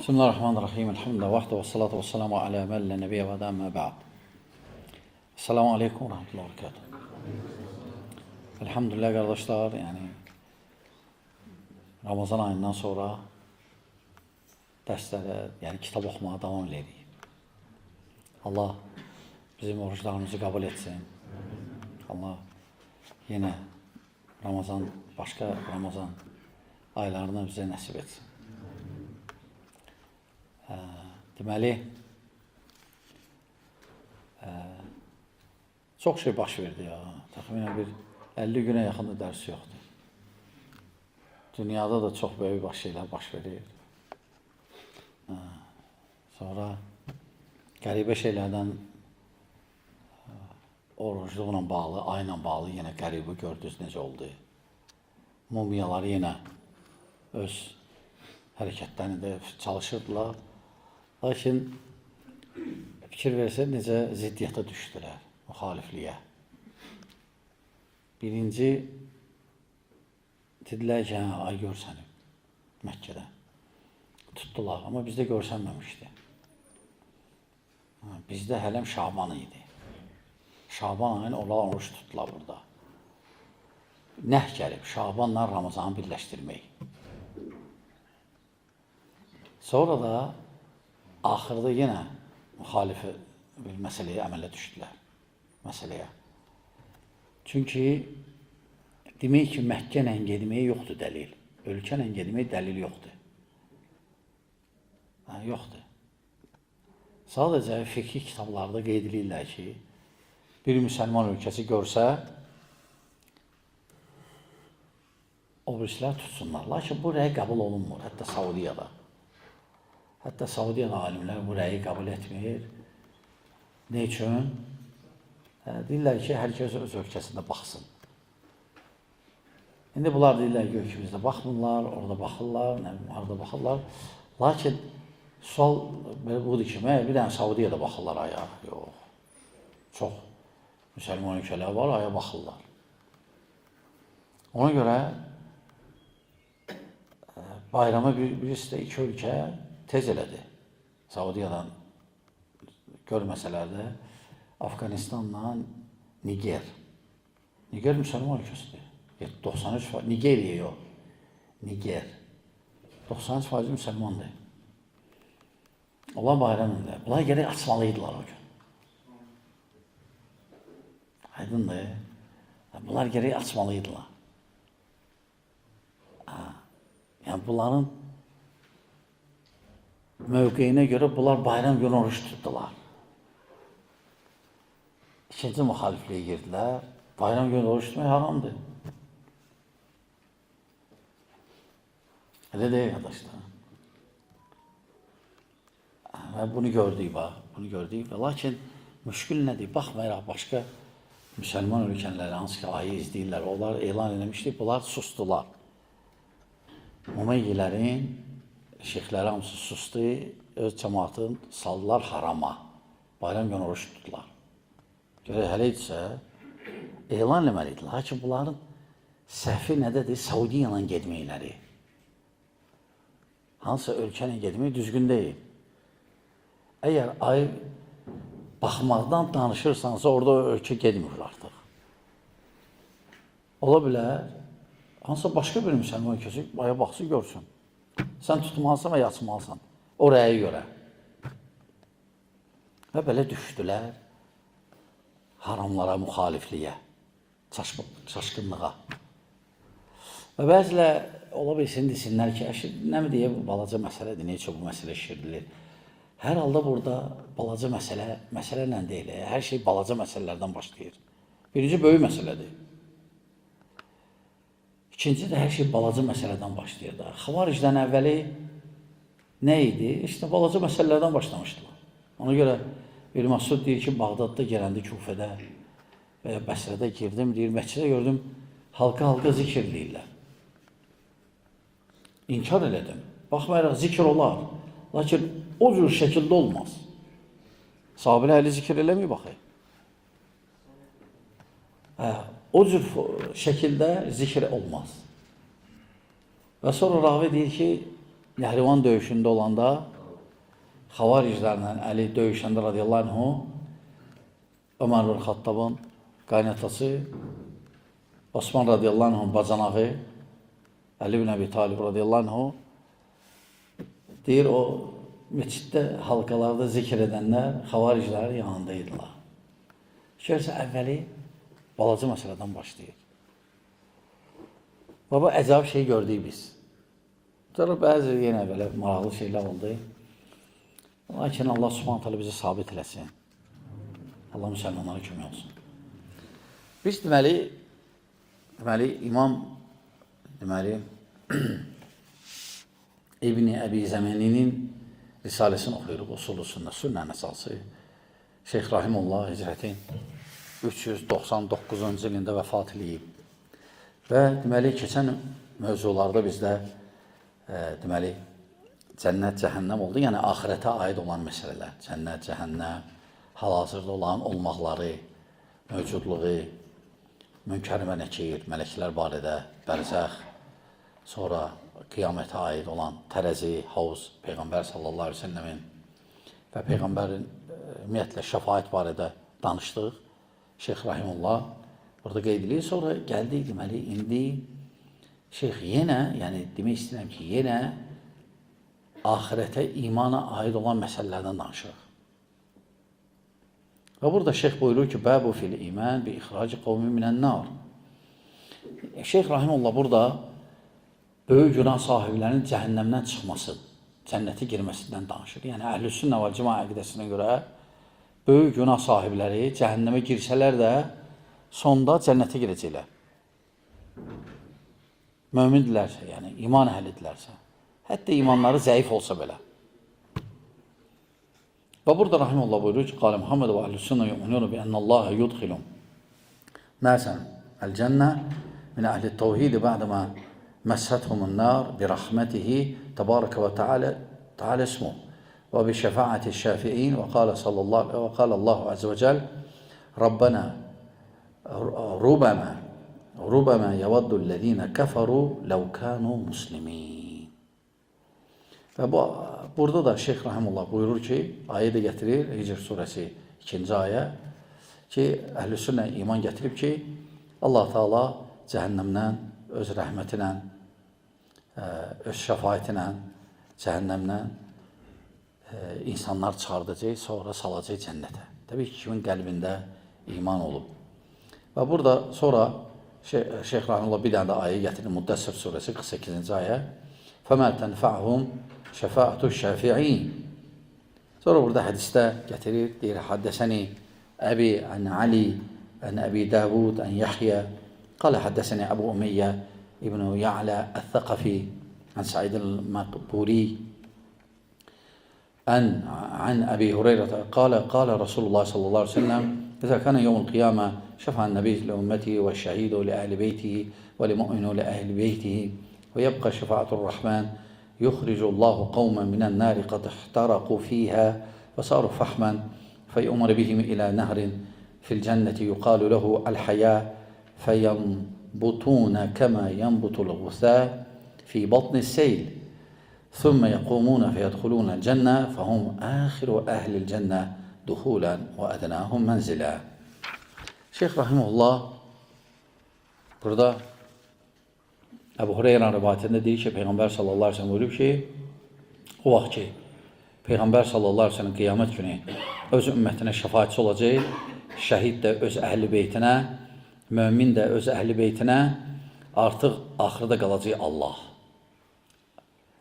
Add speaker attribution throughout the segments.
Speaker 1: Bismillahirrahmanirrahim. Elhamdülillah. Vahdə və salatu və salamu alə mən lə nəbiyyə və dəmmə bə'd. Esselamu aleykum və rəhmətullahi və bərəkatuhu. Elhamdülillah qardaşlar, Ramazan ayından sonra dərslərə, kitab oxumağa davam edirik. Allah bizim oruçlarımızı qəbul etsin. Allah yenə başqa Ramazan aylarını bizə nəsib etsin. Deməli, çox şey baş verdi ya. Təxminən bir 50 günə yaxında dərs yoxdur. Dünyada da çox böyük şeylər baş verir. Sonra qəribə şeylərdən orucluqla bağlı, ayla bağlı yenə qəribə gördünüz necə oldu. Mumiyalar yenə öz hərəkətlərində çalışırdılar. Lakin fikir versə necə ziddiyyətə düşdülər, müxalifliyə. Birinci, dedilər ki, ay görsənib Məkkədə. Tutdular, amma bizdə görsənməmişdi. Bizdə hələm Şaban idi. Şaban ayını onlar oruç tutdular burada. Nəh gəlib, Şabanla Ramazanı birləşdirmək. Sonra da axırda yenə müxalifi bir məsələyə əmələ düşdülər. Çünki demək ki, Məkkə ilə getmək yoxdur dəlil. Ölkə ilə getmək dəlil yoxdur. Yoxdur. Sadəcə fiqhi kitablarda qeyd edirlər ki, bir müsəlman ölkəsi görsə, o birisilər tutsunlar. Lakin bu rəy qəbul olunmur, hətta Saudiyada. Hətta Saudiyada alimlər bu rəyi qəbul etmir. Ne üçün? Deyirlər ki, hər kəs öz ölkəsində baxsın. İndi bunlar deyirlər ki, ölkəmizdə baxmırlar, orada baxırlar, orada baxırlar. Lakin sual budur ki, bir dənə Saudiyada baxırlar aya. Yox. Çox müsəlman ölkələr var, aya baxırlar. Ona görə bayrama birisi də iki ölkə tez elədi. Saudiyadan görməsələr də Afganistanla Niger. Niger müsəlman ölkəsidir. 93%, Nigeriya yox. Niger. 93% müsəlmandır. Allah bayramında. Bunlar gərək açmalıydılar o gün. Aydındır. Bunlar gərək açmalıydılar. Yəni bunların mövqeyinə görə bunlar bayram günü oruç tutdular. İkinci müxalifliyə girdilər. Bayram günü oruç tutmaq haramdır. Elə deyil, qardaşlar. Bunu gördük, Lakin müşkül nədir? Baxmayaraq başqa müsəlman ölkənləri, hansı ki, ayı izləyirlər, onlar elan eləmişdir, bunlar sustular. Mumeyyilərin şeyxləri hamısı sustu, öz cəmaatını saldılar harama. Bayram günü oruç tutdular. Görə hələ idisə, elan eləməliydilər. Lakin bunların səhvi nədədir? Saudiya ilə getməkləri. Hansısa ölkə ilə getmək düzgün deyil. Əgər ay baxmaqdan danışırsansa, orada ölkə getmir artıq. Ola bilər, hansısa başqa bir müsəlman ölkəsi aya baxsı görsün. Sən tutmalısan və yaçmalısan, o rəyə görə. Və belə düşdülər haramlara, müxalifliyə, çaşqınlığa. Və bəzilər ola bilsin, desinlər ki, nə mi deyə bu balaca məsələdir, nə üçün bu məsələ şişirilir? Hər halda burada balaca məsələlə deyil, hər şey balaca məsələlərdən başlayır. Birinci, böyük məsələdir. İkinci də hər şey balaca məsələdən başlayır da. Xavaricdən əvvəli nə idi? İşte balaca məsələlərdən başlamışdılar. Ona görə bir Masud deyir ki, Bağdadda gələndə Kufədə və ya Bəsrədə girdim, deyir, Məkkədə gördüm, halqa zikr deyirlər. İnkar elədim. Baxmayaraq zikr olar, lakin o cür şəkildə olmaz. Sahabələr hələ zikr eləmir, baxayım. O cür şəkildə zikr olmaz. Və sonra ravi deyir ki, Nəhrivan döyüşündə olanda xavariclərlə Əli döyüşəndə radiyallahu anhu Ömər bin Xattabın qaynatası, Osman radiyallahu anhun bacanağı, Əli bin Əbi Talib radiyallahu anhu deyir, o meçiddə halqalarda zikr edənlər xavariclərin yanındaydılar. Görsə, əvvəli balaca məsələdən başlayır. Baba, əcab şey gördük biz. Sonra bəzi yenə belə maraqlı şeylər oldu. Lakin Allah subhanət hələ bizi sabit eləsin. Allah müsəlmanlara kömək olsun. Biz deməli İmam İbn-i Əbi Zəmaninin risaləsini oxuyuruq, Usul-u Sünnənin əsası. Şeyx Rahimullah hicrətin 399-cu ilində vəfat eləyib. Və deməli, keçən mövzularda bizdə deməli, cənnət, cəhənnəm oldu. Yəni, axirətə aid olan məsələlər. Cənnət, cəhənnəm, hal-hazırda olan olmaqları, mövcudluğu, münkər və nəkir, mələklər barədə, bərzəx, sonra qiyamətə aid olan tərəzi, havuz, Peyğəmbər sallallahu aleyhi ve sellemin və Peyğəmbərin ümumiyyətlə şəfaət barədə danışdıq. Şeyx Rahimullah burada qeyd edir. Sonra gəldik, deməli, indi Şeyx yenə, yəni demək istəyirəm ki, yenə axirətə, imana aid olan məsələlərdən danışırıq. Və burada Şeyx buyurur ki, Bəbu fil iman bi ixraci qovmi minən nar. Şeyx Rahimullah burada böyük günah sahiblərinin cəhənnəmdən çıxması, cənnətə girməsindən danışır. Yəni, Əhlüs-Sünnə və Cəmaə əqidəsinə görə böyük günah sahibləri cəhənnəmə girsələr də sonda cənnətə girəcəklər. Mömindirlərsə, yəni iman əhlidirlərsə, hətta imanları zəif olsa belə. Və burada Rahimullah buyurur ki, Qala Muhammed və Əhlüs-Sünnə yu'minuna bi ennəllâhe yudxilum nəsən əl-cənnə min əhli-t-təvhidi ba'dəmə məshəthumun nar bi rəhmətihi təbarəkə və təalə ismuh və bi şəfaəti şəfi'in və qala Allahu azze və cəl Rabbənə Rubama yavaddul-ləzīne kəfəru ləv kənu muslimin. Və burada da Şeyx Rahimullah buyurur ki, ayə də gətirir, Hicr surəsi 2-ci ayə ki, Əhlüs-Sünnə iman gətirib ki, Allah Teala cəhənnəmdən, öz rəhmətinə, öz şəfaətinə, cəhənnəmdən insanlar çıxardacaq, sonra salacaq cənnətə. Təbii ki, kimin qəlbində iman olub. Və burada sonra Şeyx Rahimullah bir dənə də ayə gətirir, Müddəssir surəsi 48-ci ayə. فَمَا تَنْفَعْهُمْ شَفَاءَةُ الشَّافِعِينَ. Sonra burada hədisdə gətirir, deyir, Haddəsəni Əbi ən Ali, ən Əbi Davud, ən Yahya, qala Haddəsəni Əbu Umeyyə İbn-i Ya'lə Əl-Thəqafi, ən Sa'id el-Məqburi, عن أبي هريرة قال رسول الله صلى الله عليه وسلم إذا كان يوم القيامة شفع النبي لأمته والشهيد لأهل بيته والمؤمن لأهل بيته ويبقى شفاعة الرحمن يخرج الله قوما من النار قد احترقوا فيها فصاروا فحما فيؤمر بهم إلى نهر في الجنة يقال له الحياة فينبطون كما ينبط الغثاء في بطن السيل ثم يقومون فيدخلون الجنة فهم آخر أهل الجنة دخولا وأدناهم منزلا. Şeyx Rahimullah burada Əbu Hureyra rivayətində deyir ki, Peyğəmbər sallallahu aleyhi ve sellem buyurub ki, o vaxt ki, Peyğəmbər sallallahu aleyhi ve sellem qiyamət günü öz ümmətinə şəfaətçi olacaq, şəhid də öz əhli beytinə, mömin də öz əhli beytinə, artıq axırda qalacaq Allah.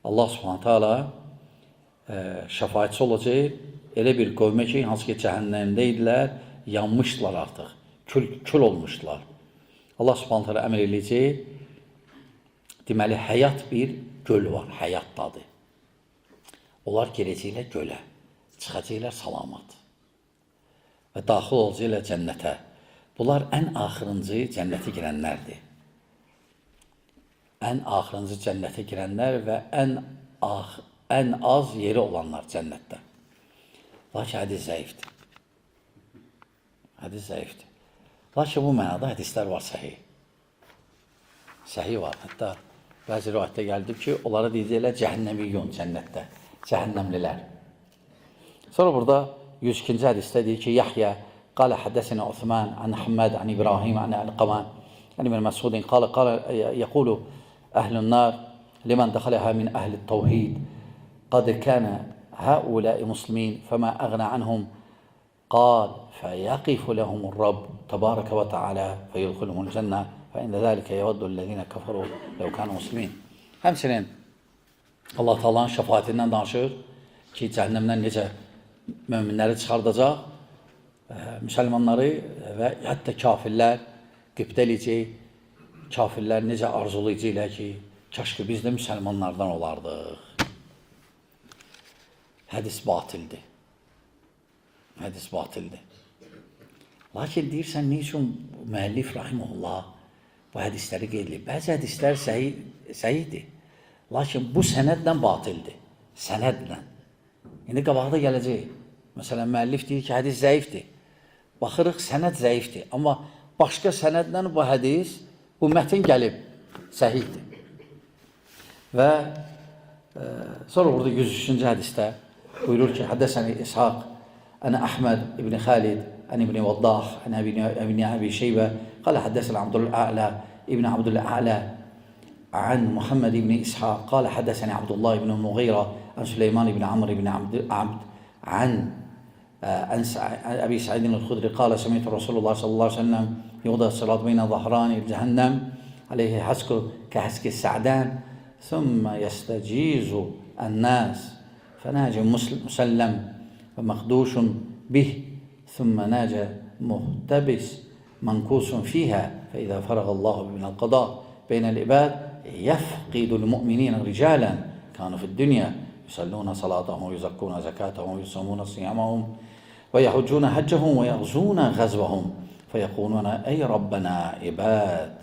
Speaker 1: Allah subhanətə alə şəfaətçi olacaq, elə bir qövmə ki, hansı ki, cəhənnəmdə idilər, yanmışdılar artıq, kül olmuşdular. Allah subhanətə alə əmr eləyəcək, deməli, həyat bir göl var, həyat dadı. Onlar girəcəklər gölə, çıxacaqlar salamat və daxil olacaqlar cənnətə. Bunlar ən axırıncı cənnətə girənlərdir. Ən axırıncı cənnətə girənlər və ən az yeri olanlar cənnətdə. Lakin hədis zəifdir. Hədis zəifdir. Lakin bu mənada hədislər var səhih. Səhih var. Hətta Bəzi rivayətdə gəldi ki, onlara deyəcəklər cəhənnəmiyyun cənnətdə, cəhənnəmlilər. Sonra burada 102-ci hədisdə deyir ki, Yahya قال حدثنا عثمان عن حماد عن إبراهيم عن علقمة عن ابن مسعود قال يقول أهل النار لمن دخلها من أهل التوحيد قد كان هؤلاء مسلمين فما أغنى عنهم قال فيقف لهم الرب تبارك وتعالى فيدخلهم الجنة فإن ذلك يود الذين كفروا لو كانوا مسلمين. Həmçinin Allah Taala'nın şəfaətindən danışır ki, cəhənnəmdən necə möminləri çıxardacaq, müsəlmanları və hətta kafirlər qibtə eləyəcək, kafirlər necə arzulayacaqlar ki, kaş ki biz də müsəlmanlardan olardıq. Hədis batildir. Hədis batildir. Lakin deyirsən, ne üçün müəllif rahimehullah bu hədisləri qeyd edir? Bəzi hədislər səhihdir. Lakin bu sənədlə batildir. Sənədlə. İndi qabaqda gələcək. Məsələn, müəllif deyir ki, hədis zəifdir. Baxırıq, sənəd zəifdir. Amma başqa sənədlə bu hədis, bu mətin gəlib, səhihdir. Və sonra burada 103-cü hədisdə buyurur ki, Həddəsəni İshaq, Ənə Əhməd ibn Xalid, Ən ibn Vaddah, Ən ibn Əbi Şeybə, قال حدثنا عبد الأعلى ابن عبد الأعلى عن محمد بن إسحاق قال حدثني عبد الله بن المغيرة عن سليمان بن عمرو بن عبد عن أبي سعيد الخدري قال سمعت رسول الله صلى الله عليه وسلم يوضع الصراط بين ظهران جهنم عليه حسك كحسك السعدان ثم يستجيز الناس فناج مسلم ومخدوش به ثم ناج مهتبس منكوس فيها فإذا فرغ الله من القضاء بين العباد يفقد المؤمنين رجالا كانوا في الدنيا يصلون صلاتهم ويزكون زكاتهم ويصومون صيامهم ويحجون حجهم ويغزون غزوهم فيقولون أي ربنا عباد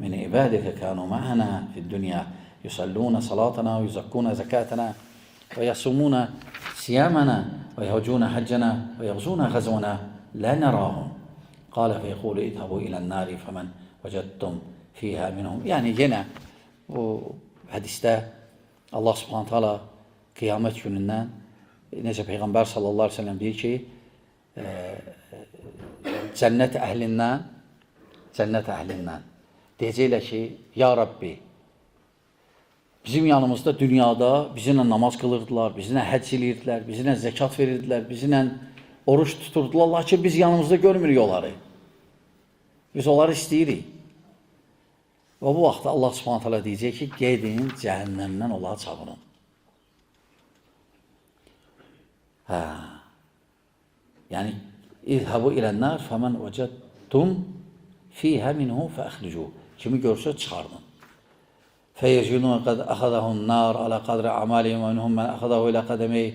Speaker 1: من عبادك كانوا معنا في الدنيا يصلون صلاتنا ويزكون زكاتنا ويصومون صيامنا ويحجون حجنا ويغزون غزونا لا نراهم قال فيقول اذهبوا إلى النار فمن وجدتم فيها منهم. Yani yine bu hadiste Allah subhanahu teala kıyamet gününden necə Peyğəmbər sallallahu aleyhi ve sellem deyir ki cənnət əhlindən deyəcəklər ki, ya Rabbi bizim yanımızda dünyada bizimlə namaz qılırdılar, bizimlə həcc edirdilər, bizimlə zəkat verirdilər, bizimlə oruç tuturdular, lakin biz yanımızda görmürük onları. Biz onları istəyirik. Və bu vaxtda Allah subhanahu teala deyəcək ki, gedin cəhənnəmdən onları çağırın. Yəni, İzhabu ilənnar fəmən vəcəddum fiyhə minhu fəəxricu. Kimi görsə çıxardın. Fəyəcilun qəd əxədəhun nar alə qadrə əmalihim və minhum mən əxədəhu ilə qədəmeyi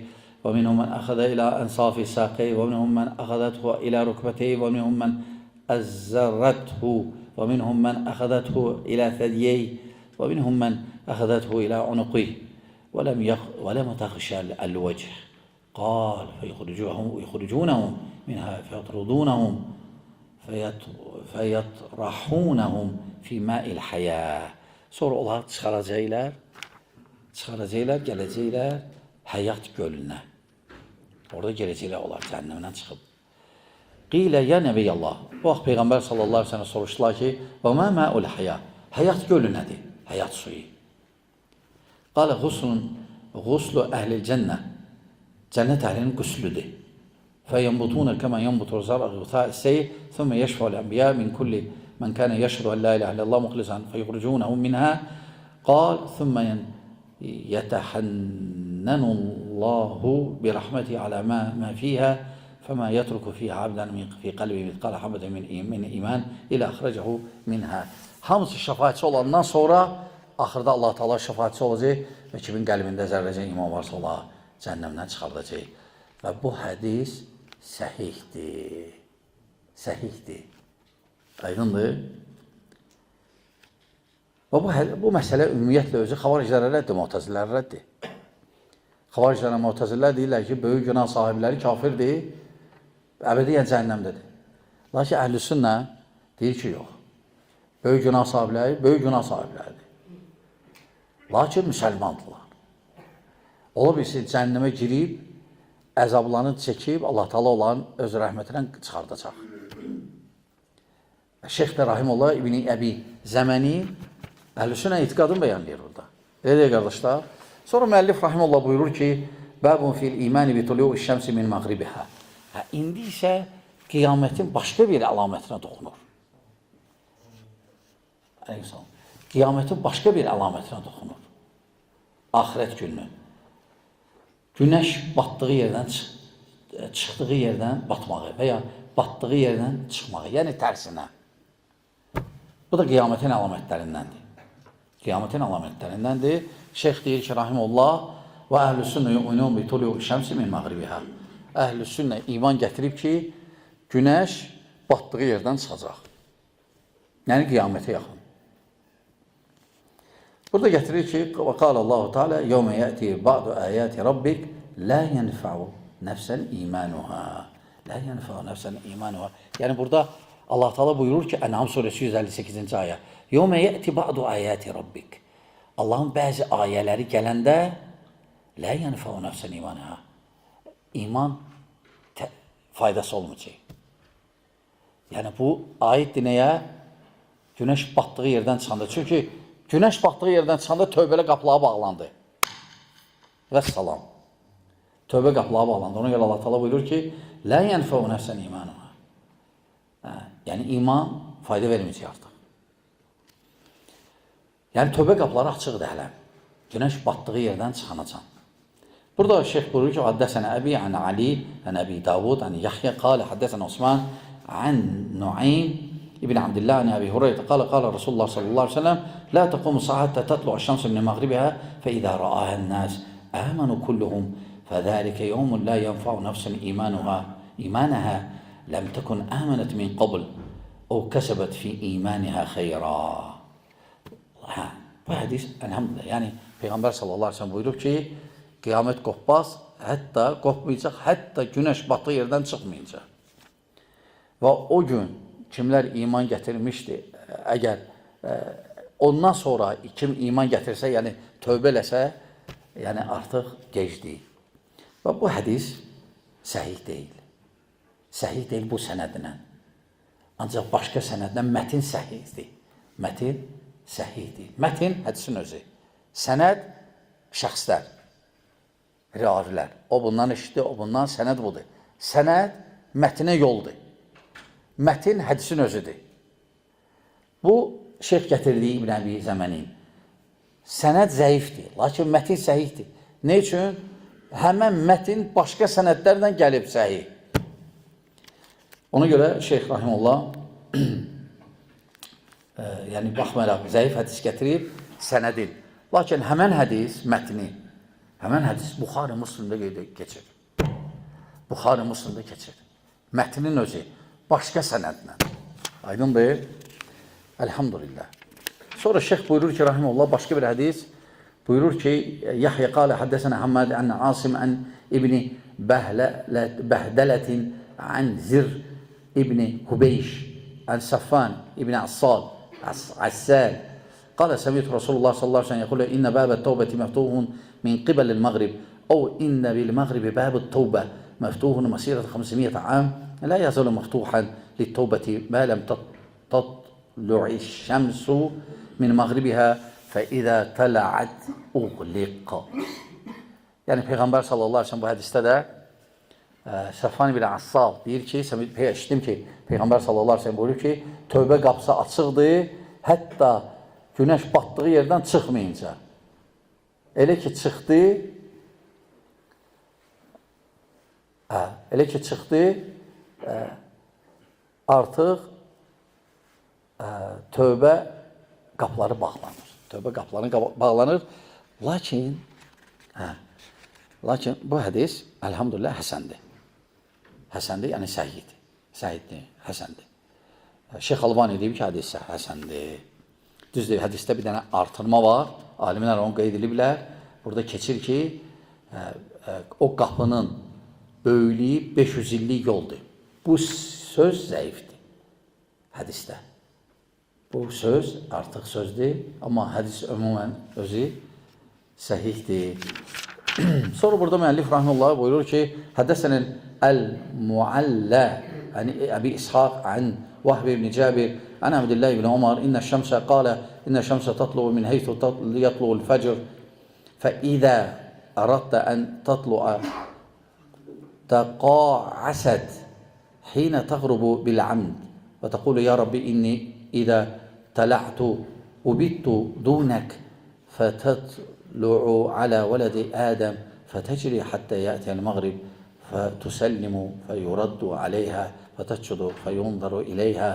Speaker 1: və minhum mən əxədə ilə ənsafi səqeyi və minhum mən əxədəthu ilə rükbəteyi və minhum mən əzzərrəthu və minhum mən əxədəthu ilə thədyeyi və minhum mən əxədəthu ilə unuqih və ləm təxşəl əl-vəcih. قال فيخرجونهم منها فيطردونهم فيطرحونهم في ماء الحياة. Sonra onlar çıxaracaqlar, gələcəklər həyat gölünə. Orada gələcəklər onlar cəhənnəmdən çıxıb. Qilə ya Nəbiyyallah. Bu vaxt Peyğəmbər sallallahu aleyhi ve sellem soruşdular ki, və mə mə'ul həyat? Həyat gölü nədir? Həyat suyu. Qaləğuslu əhlil cənnə. Cənnət əhlinin qüslüdür. فَيَنْبُطُونَ كَمَا يَنْبُطُ الزَّرْعُ غُثَاءَ السَّيْلِ ثُمَّ يَشْفَعُ الْأَنْبِيَاءُ مِنْ كُلِّ مَنْ كَانَ يَشْهَدُ أَنْ لَا إِلَهَ إِلَّا اللَّهُ مُخْلِصًا فَيُخْرِجُونَهُمْ مِنْهَا قال ثم يتحنن الله برحمته على ما فيها فما يترك فيها عبدا في قلبه مثقال حبة من إيمان إلى أخرجه منها. Hamısı şəfaətçi olandan sonra axırda Allah Teala şəfaətçi olacaq və kimin qəlbində zərrəcə iman varsa ola cəhənnəmdən çıxardacaq. Və bu hədis səhihdir. Səhihdir. Aydındır. Və bu məsələ ümumiyyətlə özü xavariclərə rəddir, mu'təzilərə rəddir. Xavariclərə mu'təzilər deyirlər ki, böyük günah sahibləri kafirdir, əbədiyyən cəhənnəmdədir. Lakin əhl-i-sünnə deyir ki, yox. Böyük günah sahibləri, böyük günah sahibləridir. Lakin müsəlmandılar. Ola bilsin, cəhənnəmə girib, əzablarını çəkib, Allah Teala onların öz rəhmətindən çıxardacaq. Şeyx də Rahimullah İbn-i Əbi Zəməni Əhl-i-Sünnə etiqadını bəyanlayır burada. Elə deyək, qardaşlar. Sonra müəllif Rahimullah buyurur ki, Bəbun fil imani bi tulu'i şəmsi min məğribihə. İndi isə qiyamətin başqa bir əlamətinə toxunur. Qiyamətin başqa bir əlamətinə toxunur. Axirət gününün. Günəş batdığı yerdən çıxdığı yerdən batmağı və ya batdığı yerdən çıxmağı, yəni tərsinə. Bu da qiyamətin əlamətlərindəndir. Qiyamətin əlamətlərindəndir. Şeyx deyir ki, Rahimullah və əhl-i-sünnə yu'minun bi tulu'i şəmsi min məğribihə. Əhl-i-sünnə iman gətirib ki, günəş batdığı yerdən çıxacaq. Yəni qiyamətə yaxın. Burada gətirir ki, və qala Allahu Teala yevmə yəti ba'du ayati rabbik la yenfa'u nəfsən imanuha. La yenfa'u nəfsən imanuha. Yəni burada Allah Teala buyurur ki, Ən'am surəsi 158-ci ayə. Yevmə yəti ba'du ayati rabbik. Allahın bəzi ayələri gələndə la yenfa'u nəfsən imanuha. İman faydası olmayacaq. Yəni bu aiddir nəyə? Günəş batdığı yerdən çıxanda. Çünki günəş batdığı yerdən çıxanda tövbələ qapıları bağlandı. Və salam. Tövbə qapıları bağlandı. Ona görə Allah Teala buyurur ki, "Lə yənfəu nəfsən imanuha." Yəni iman fayda verməyəcək artıq. Yəni tövbə qapıları açıqdır hələ. Günəş batdığı yerdən çıxanacaq. Burada şeyx buyurur ki, "Haddəsənə Əbi an Ali, an Əbi Davud, an Yahya qalə haddəsənə Osman an Nuaym ibn Abdullah an Əbi Hureyre qalə qalə Rasulullah sallallahu əleyhi və səlləm la taqumu saatə tatlu'u şəmsu min məğribihə fə-izə ra'aha an-nas amanu kulluhum fəzəlikə yevmun la yenfa'u nəfsən imanəhə ləm təkun amanət min qabl o kəsəbət fi imanəhə xeyra." Bu hədis, elhamdülillah, yəni Peyğəmbər sallallahu əleyhi və səlləm buyurub ki, qiyamət qopmaz, hətta qopmayacaq, hətta günəş batdığı yerdən çıxmayacaq. Və o gün kimlər iman gətirmişdi, əgər ondan sonra kim iman gətirsə, yəni tövbə eləsə, yəni artıq gecdir. Və bu hədis səhih deyil. Səhih deyil bu sənədlə. Ancaq başqa sənədlə mətin səhihdir. Mətin səhihdir. Mətin hədisin özü. Sənəd şəxslər, rəvilər. O bundan eşitdi, o bundan sənəd budur. Sənəd mətinə yoldur. Mətin hədisin özüdür. Bu, şeyx gətirdiyi İbn Əbi Zəmənin. Sənəd zəifdir, lakin mətin səhihdir. Ne üçün? Həmən mətin başqa sənədlərlə gəlib səhih. Ona görə şeyx Rahimullah yəni baxmayaraq zəif hədis gətirib sənədin. Lakin həmən hədis mətni, həmən hədis Buxari Müslimdə keçir. Buxari Müslimdə keçir. Mətnin özü başqa sənədlə. Aydındır? Elhamdülillah. Sonra şeyx buyurur ki, Rahimullah başqa bir hədis buyurur ki, Yahya qalə haddəsənə Həmmad ən Asim ən İbni Bəhdələtin ən Zir İbni Hubeyş ən Səffan İbni Assal قال سمعت رسول الله صلى الله عليه وسلم يقول إن باب التوبة مفتوح من قبل المغرب أو إن بالمغرب باب التوبة مفتوح مسيرة 500 عام لا يزال مفتوحا للتوبة ما لم تطلع الشمس من مغربها فإذا طلعت أغلق. Yani Peygamber sallallahu aleyhi ve sellem bu hadiste de Səffan ibn Assal deyir ki, eşitdim ki Peygamber sallallahu aleyhi ve sellem buyurur ki tövbə qapısı açıqdır, hətta günəş batdığı yerdən çıxmayınca. Elə ki çıxdı, artıq tövbə qapıları bağlanır. Tövbə qapıları bağlanır. Lakin bu hədis, elhamdülillah, həsəndir. Həsəndir, yəni səhiddir. Səhiddir, həsəndir. Şeyx Albani deyib ki, hədis həsəndir. Düzdür, hədisdə bir dənə artırma var. Alimlər onu qeyd ediblər. Burada keçir ki, o qapının böyüklüyü 500 illik yoldur. Bu söz zəifdir hədisdə. Bu söz artıq sözdür, amma hədis ümumən özü səhihdir. Sonra burada müəllif rahimehullah buyurur ki, həddəsənəl el-Mualla an Abi İshaq an Vahb ibn Cabir an Abdullah ibn Umar inne'ş-şemse qala inne'ş-şemse tatlu min haythu yatlu'ul fecr فإذا أردت أن تطلع تقاعست حين تغرب بالعمد وتقول يا رب إني إذا طلعت وبت دونك فتطلع على ولد آدم فتجري حتى يأتي المغرب فتسلم فيرد عليها فتسجد فينظر إليها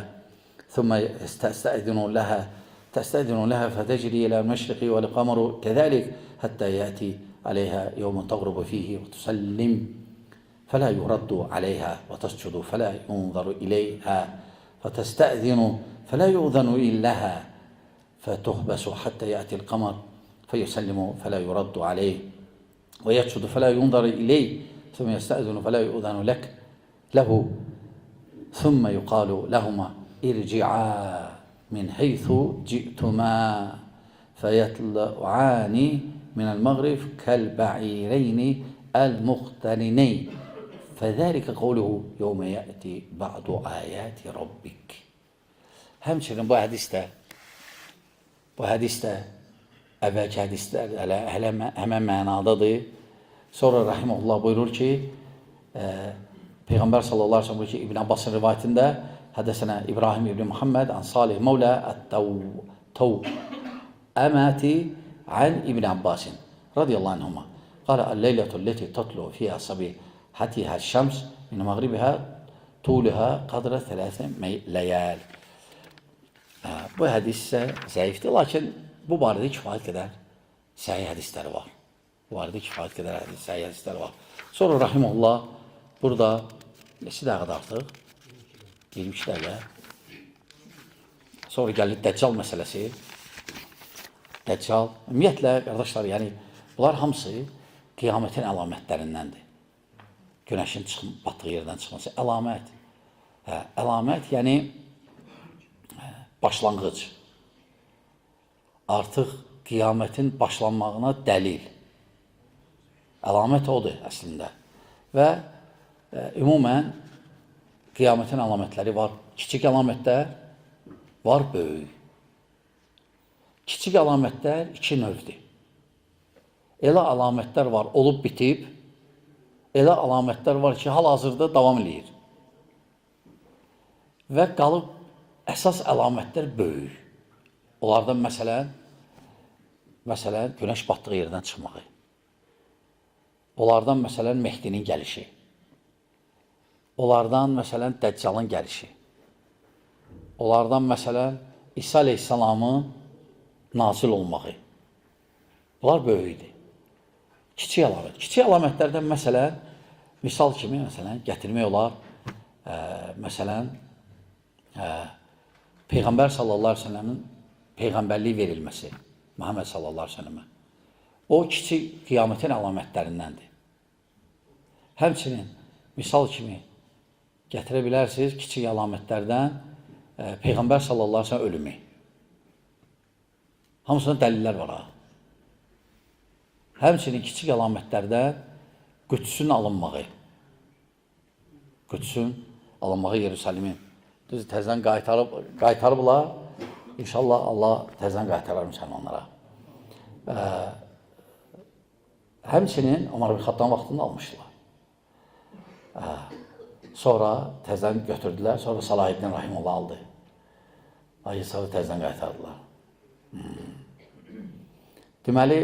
Speaker 1: ثم تستأذن لها فتجري إلى المشرق والقمر كذلك حتى يأتي عليها يوم تغرب فيه وتسلم فلا يرد عليها وتسجد فلا ينظر إليها فتستأذن فلا يؤذن لها فتحبس حتى يأتي القمر فيسلم فلا يرد عليه ويسجد فلا ينظر إليه ثم يستأذن فلا يؤذن له ثم يقال لهما ارجعا من حيث جئتما فيطلعان من المغرب كالبعيرين المقترنين فذلك قوله يوم يأتي بعض آيات ربك. Həmçinin bu hədisdə əvvəlki hədislər həmən mənadadır. Sonra rahimehullah buyurur ki, Peyğəmbər sallallahu əleyhi və səlləm buyurur ki, İbn Abbasın rivayətində həddəsənə İbrahim ibn Muhammed an Salih Mevla at-Tawamati an İbn Abbasin radiyallahu anhuma qala el-leyletu allati tatlu fiha sabihatiha ash-şams min mağribiha tuluha qadra 3 leyal. Bu hədis isə zəifdir, lakin bu barədə kifayət qədər səhih hədisləri var. Sonra rahimehullah burada neçə dəqiqədə artıq? 22 dəqiqə. Sonra gəlir Dəccal məsələsi. Dəccal, ümumiyyətlə, qardaşlar, yəni, bunlar hamısı qiyamətin əlamətlərindəndir. Günəşin batdığı yerdən çıxması, əlamət. Əlamət, yəni, başlanğıc. Artıq qiyamətin başlanmağına dəlil. Əlamət odur, əslində. Və ümumən, qiyamətin əlamətləri var. Kiçik əlamətlər var, böyük. Kiçik əlamətlər iki növdür. Elə əlamətlər var, olub bitib. Elə əlamətlər var ki, hal-hazırda davam edir. Və qalıb əsas əlamətlər böyük. Onlardan məsələn, günəş batdığı yerdən çıxmağı. Onlardan məsələn, Mehdinin gəlişi. Onlardan məsələn, Dəccalın gəlişi. Onlardan məsələn, İsa əleyhissalamın nazil olmağı. Bunlar böyükdür. Kiçik əlamət. Kiçik əlamətlərdən məsələn, misal kimi gətirmək olar, məsələn, Peyğəmbər sallallahu əleyhi və səlləmin peyğəmbərlik verilməsi, Muhammed sallallahu əleyhi və səlləmə. O kiçik qiyamətin əlamətlərindəndir. Həmçinin misal kimi gətirə bilərsiniz kiçik əlamətlərdən Peyğəmbər sallallahu əleyhi və səlləm ölümü. Hamısına dəlillər var ha. Həmçinin kiçik əlamətlərdən Qüdsün alınmağı. Qüdsün alınmağı Yerusalimin. Düz təzən qaytarıblar. İnşallah Allah təzən qaytarar müsəlmanlara. Həmçinin Ömər ibn Xattab vaxtında almışdılar. Sonra təzən götürdülər. Sonra Salahiddin Rahimullah aldı. Ayısavı təzən qaytardılar. Deməli,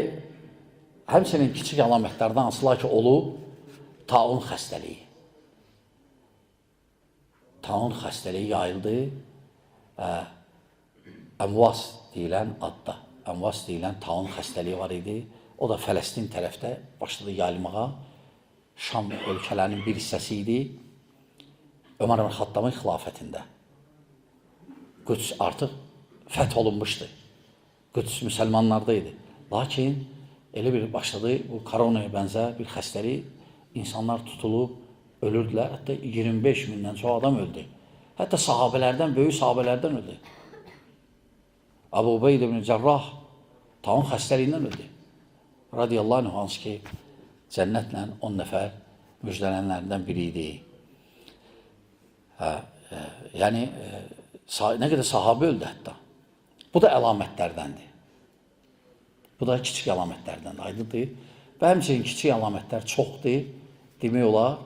Speaker 1: həmçinin kiçik əlamətlərdən hansılar ki olub, taun xəstəliyi. Taun xəstəliyi yayıldı. Əmvas deyilən adda, əmvas deyilən taun xəstəliyi var idi. O da Fələstin tərəfdə başladı yayılmağa. Şam ölkələrinin bir hissəsi idi. Ömər ibn Xattabın xilafətində. Qüds artıq fəth olunmuşdu. Qüds müsəlmanlarda idi. Lakin elə bir başladı, bu koronaya bənzər bir xəstəlik, insanlar tutulub, ölürdülər. Hətta 25 mindən çox adam öldü. Hətta sahabələrdən, böyük sahabələrdən öldü. Əbu Ubeyd ibn Cərrah taun xəstəliyindən öldü. radiyallahu anh hansı ki cənnətlə 10 nəfər müjdələnlərindən biri idi. Yəni, nə qədər sahabə öldü hətta. Bu da əlamətlərdəndir. Bu da kiçik əlamətlərdən aydındır. Və həmçinin kiçik əlamətlər çoxdur. Demək olar.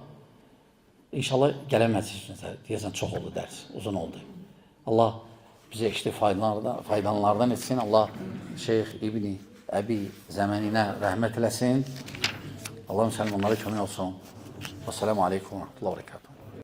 Speaker 1: İnşallah gələn məclisimizdə deyəsən çox oldu dərs, uzun oldu. Allah bizə işte faydalanlardan etsin. Allah Şeyx İbni Əbi Zəməninə rəhmət eləsin. Allah müsəlmanlara kömək olsun. Vəssalamu aleykum və rəhmətullahi və bərəkatuhu.